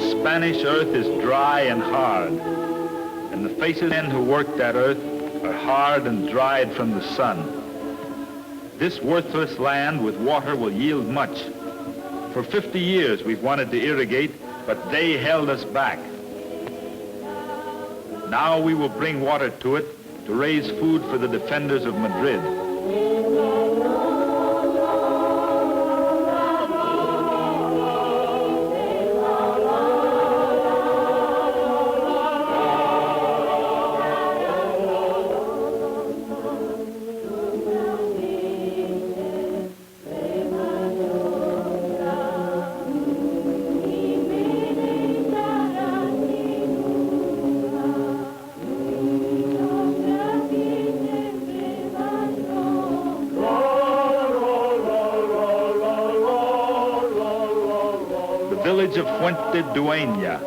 This Spanish earth is dry and hard, and the faces of men who work that earth are hard and dried from the sun. This worthless land with water will yield much. For 50 years we've wanted to irrigate, but they held us back. Now we will bring water to it to raise food for the defenders of Madrid. Of Fuentiduena,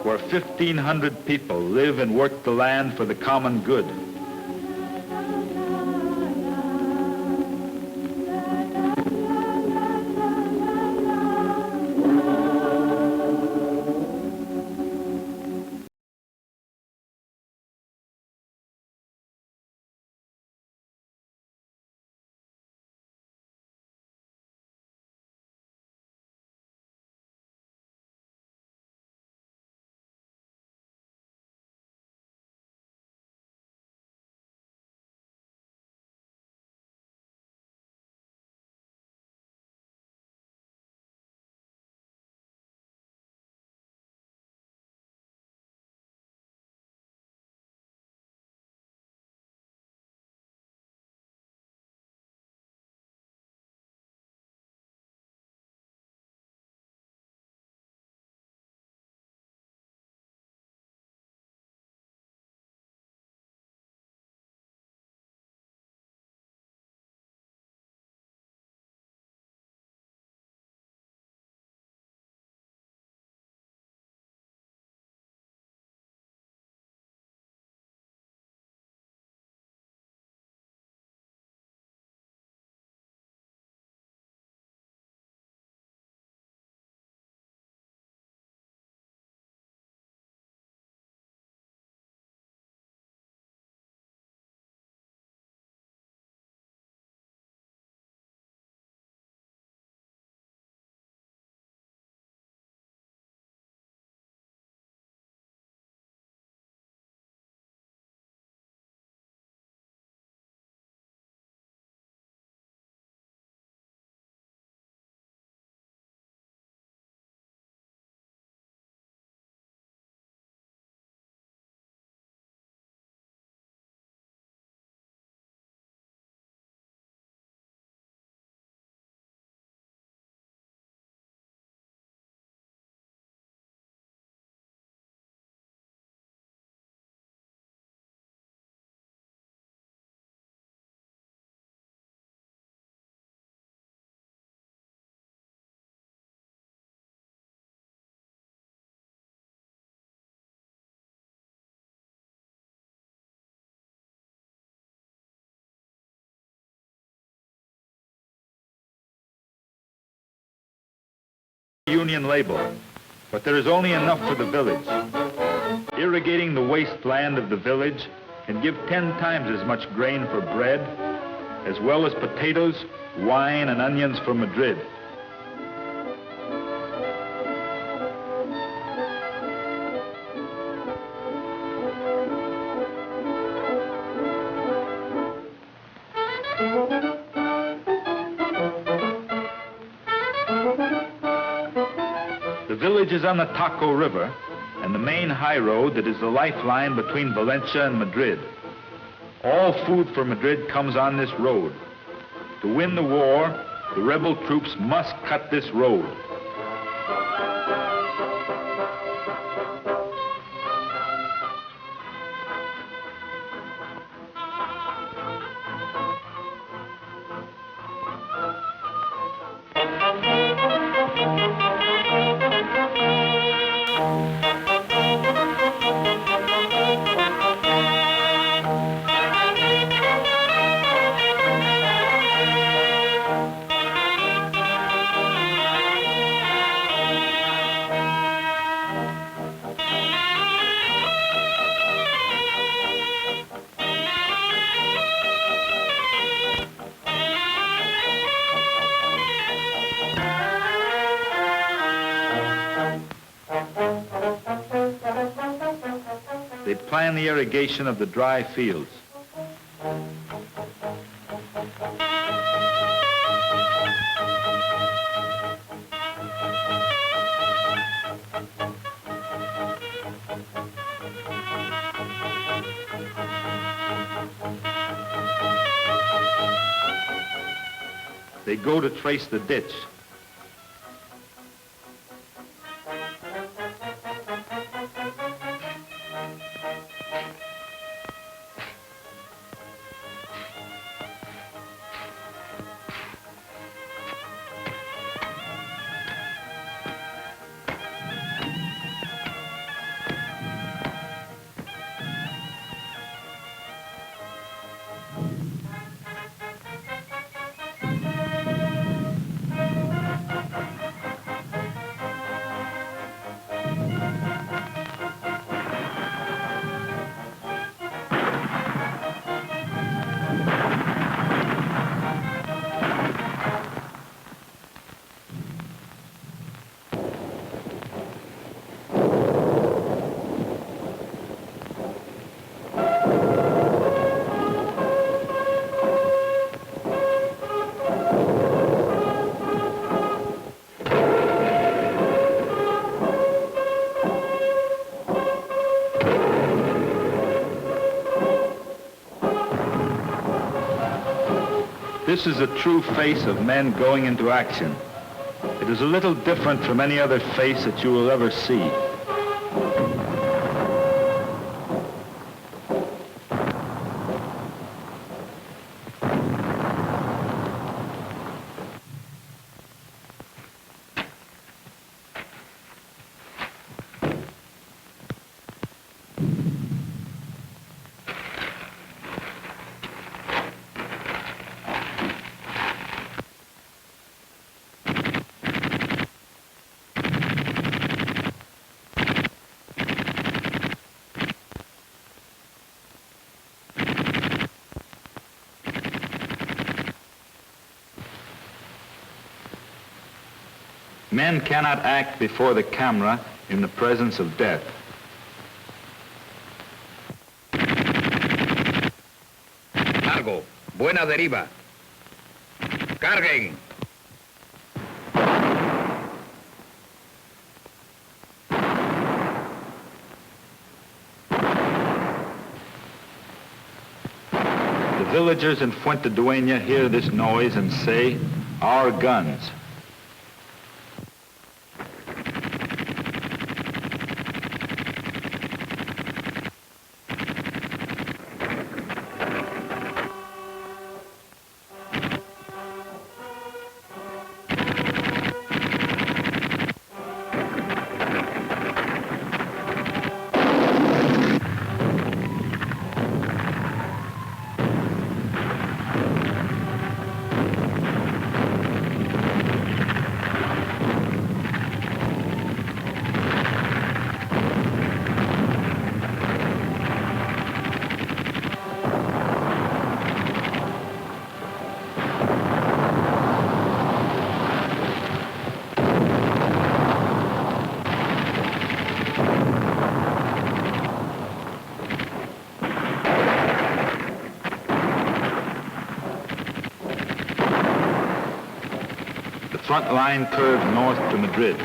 where 1,500 people live and work the land for the common good. Union label, but there is only enough for the village. Irrigating the wasteland of the village can give 10 times as much grain for bread, as well as potatoes, wine, and onions for Madrid. The village is on the Taco River and the main high road that is the lifeline between Valencia and Madrid. All food for Madrid comes on this road. To win the war, the rebel troops must cut this road. They plan the irrigation of the dry fields. They go to trace the ditch. This is a true face of men going into action. It is a little different from any other face that you will ever see. Men cannot act before the camera in the presence of death. Largo, buena deriva. Carguen. The villagers in Fuentiduena hear this noise and say, "Our guns." The front line curves north to Madrid.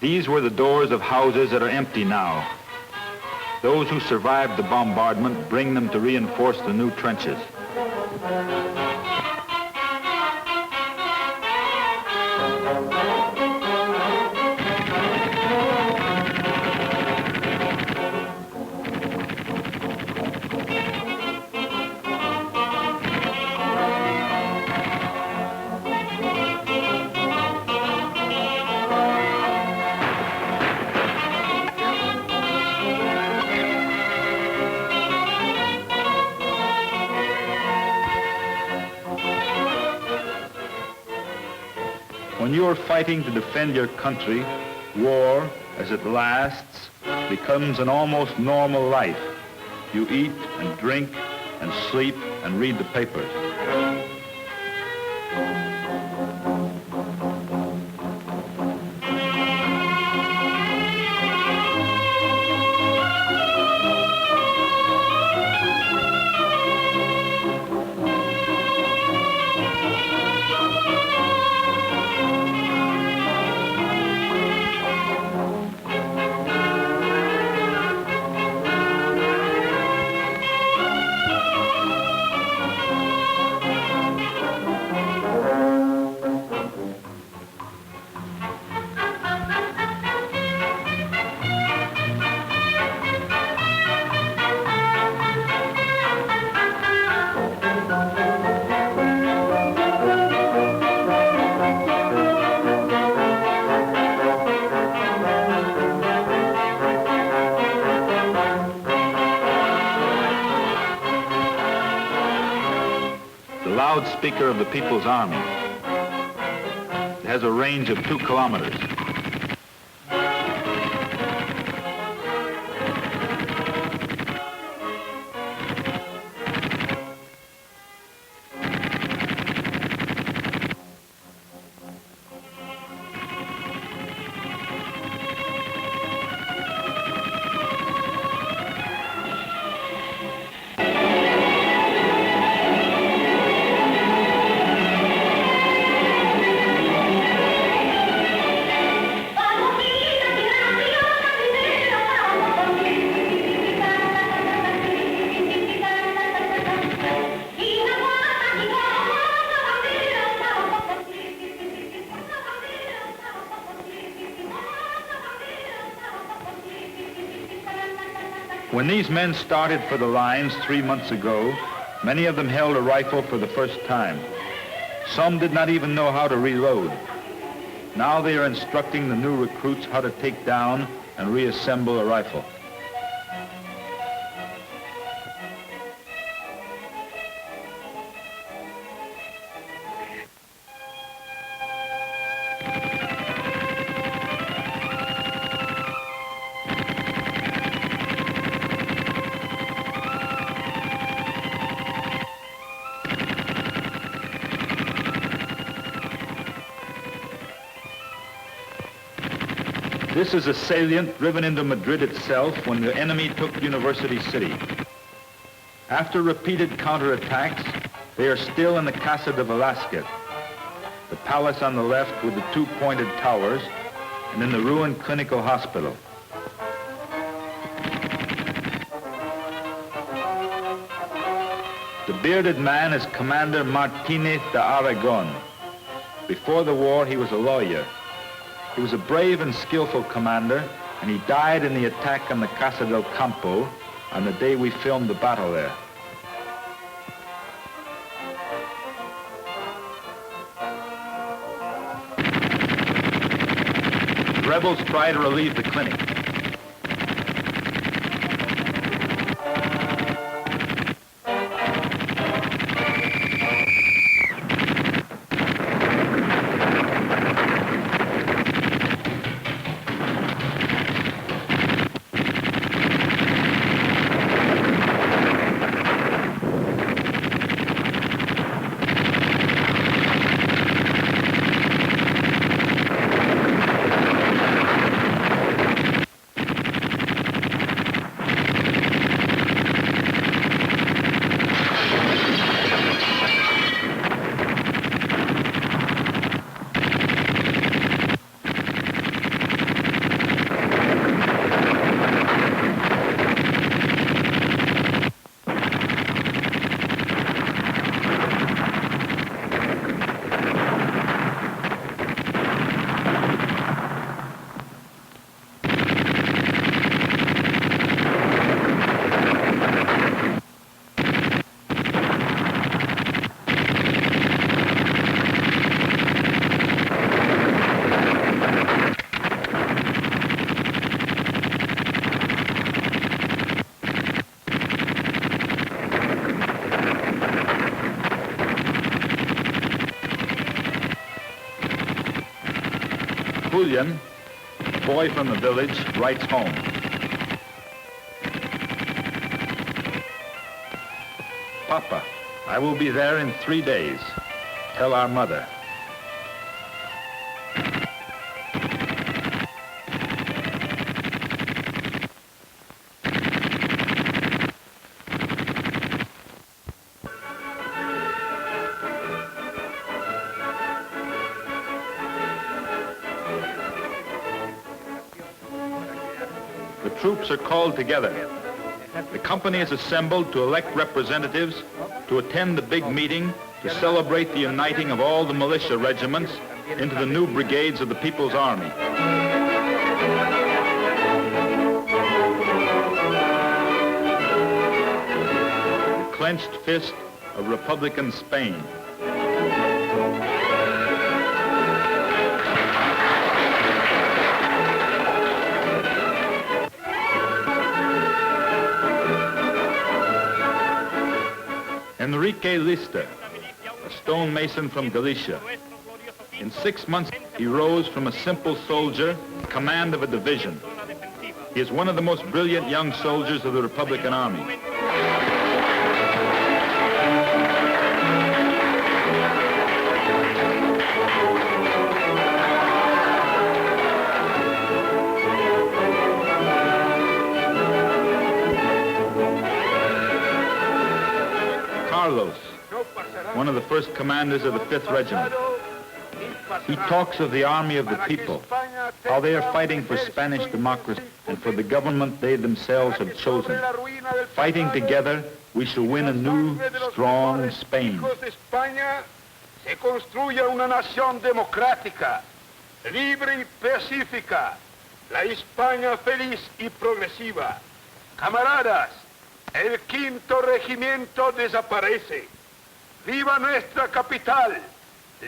These were the doors of houses that are empty now. Those who survived the bombardment bring them to reinforce the new trenches. you are fighting to defend your country, war, as it lasts, becomes an almost normal life. You eat and drink and sleep and read the papers. Loudspeaker of the People's Army. It has a range of 2 kilometers. When these men started for the lines 3 months ago, many of them held a rifle for the first time. Some did not even know how to reload. Now they are instructing the new recruits how to take down and reassemble a rifle. This is a salient driven into Madrid itself when the enemy took University City. After repeated counterattacks, they are still in the Casa de Velázquez, the palace on the left with the 2 pointed towers, and in the ruined clinical hospital. The bearded man is Commander Martinez de Aragon. Before the war, he was a lawyer. He was a brave and skillful commander, and he died in the attack on the Casa del Campo on the day we filmed the battle there. The rebels try to relieve the clinic. Julian, a boy from the village, writes home. Papa, I will be there in 3 days. Tell our mother. The troops are called together. The company is assembled to elect representatives to attend the big meeting to celebrate the uniting of all the militia regiments into the new brigades of the People's Army. The clenched fist of Republican Spain. Enrique Lister, a stonemason from Galicia. In 6 months, he rose from a simple soldier to command of a division. He is one of the most brilliant young soldiers of the Republican Army. Carlos, one of the first commanders of the 5th Regiment. He talks of the army of the people, how they are fighting for Spanish democracy and for the government they themselves have chosen. Fighting together, we shall win a new, strong Spain. Se construya una nación democrática, libre y pacífica, la España feliz y progresiva. Camaradas, el 5º regimiento desaparece. ¡Viva nuestra capital,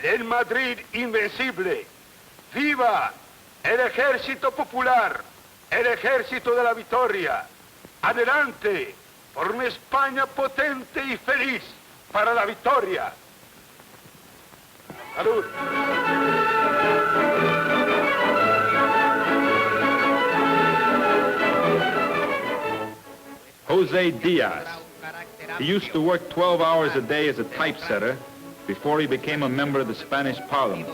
el Madrid invencible! ¡Viva el ejército popular, el ejército de la victoria! ¡Adelante por una España potente y feliz para la victoria! ¡Salud! Jose Diaz. He used to work 12 hours a day as a typesetter before he became a member of the Spanish Parliament.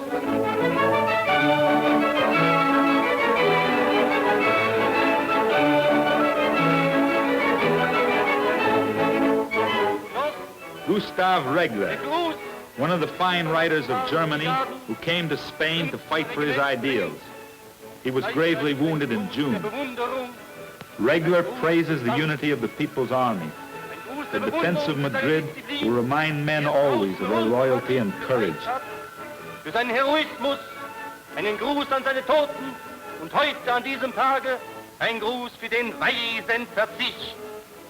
Gustav Regler, one of the fine writers of Germany who came to Spain to fight for his ideals. He was gravely wounded in June. Regler praises the unity of the People's Army. The defense of Madrid will remind men always of their loyalty and courage. Für seinen Heroismus einen Gruß an seine Toten und heute an diesem Tage ein Gruß für den weisen Verzicht,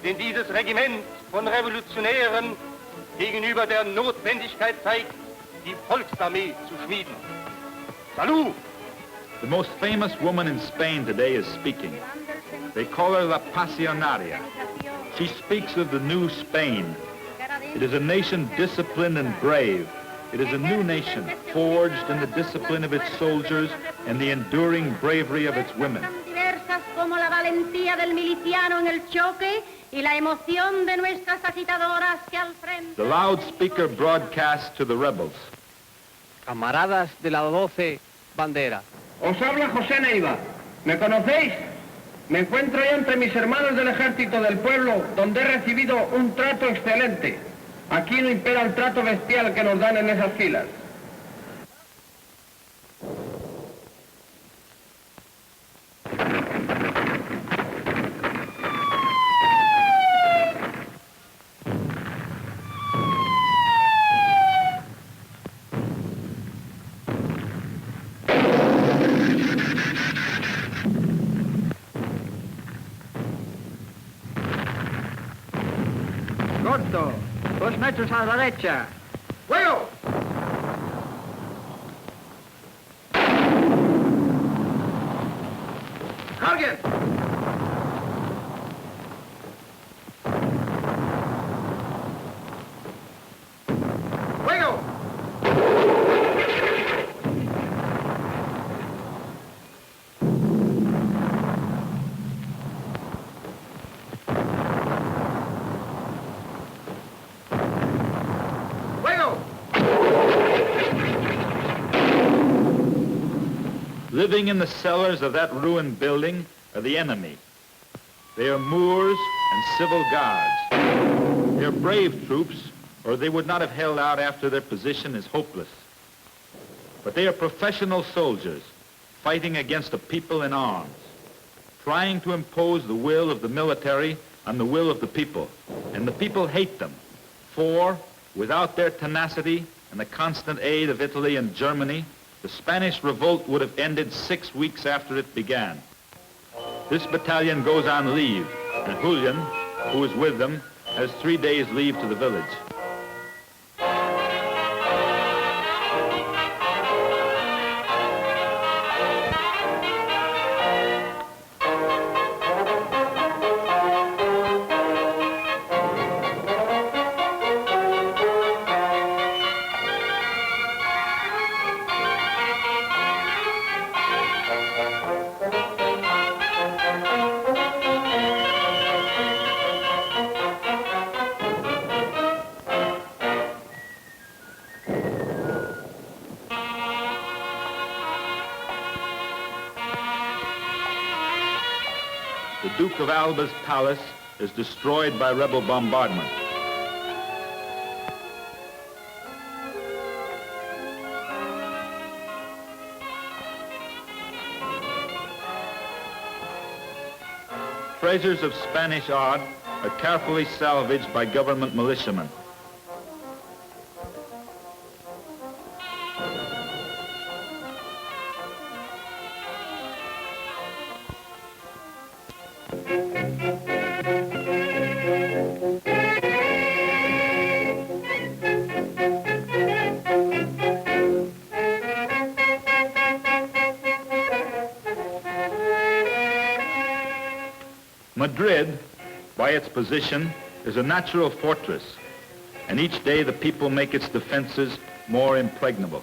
den dieses Regiment von Revolutionären gegenüber der Notwendigkeit zeigt, die Volksarmee zu schmieden. Salut! The most famous woman in Spain today is speaking. They call her La Pasionaria. She speaks of the new Spain. It is a nation disciplined and brave. It is a new nation forged in the discipline of its soldiers and the enduring bravery of its women. Como la valentía del miliciano en el choque y la emoción de nuestras agitadoras que al frente. The loudspeaker broadcasts to the rebels. Camaradas de la 12 bandera. Os habla José Neiva. ¿Me conocéis? Me encuentro ya entre mis hermanos del ejército del pueblo, donde he recibido un trato excelente. Aquí no impera el trato bestial que nos dan en esas filas. Corto, 2 metros a la derecha. ¡Fuego! ¡Carguen! ¡Fuego! Living in the cellars of that ruined building are the enemy. They are Moors and civil guards. They are brave troops, or they would not have held out after their position is hopeless. But they are professional soldiers fighting against a people in arms, trying to impose the will of the military on the will of the people. And the people hate them, for without their tenacity and the constant aid of Italy and Germany, the Spanish revolt would have ended 6 weeks after it began. This battalion goes on leave, and Julian, who is with them, has 3 days leave to the village. The Duke of Alba's palace is destroyed by rebel bombardment. Treasures of Spanish art are carefully salvaged by government militiamen. Madrid, by its position, is a natural fortress, and each day the people make its defenses more impregnable.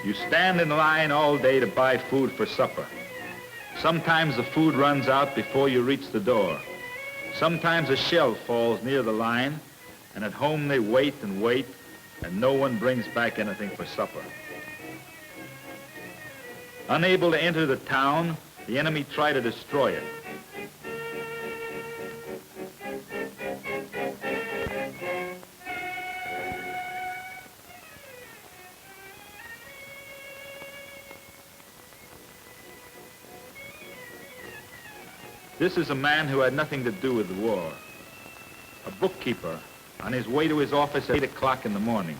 You stand in line all day to buy food for supper. Sometimes the food runs out before you reach the door. Sometimes a shell falls near the line, and at home they wait and wait, and no one brings back anything for supper. Unable to enter the town, the enemy try to destroy it. This is a man who had nothing to do with the war. A bookkeeper on his way to his office at 8 o'clock in the morning.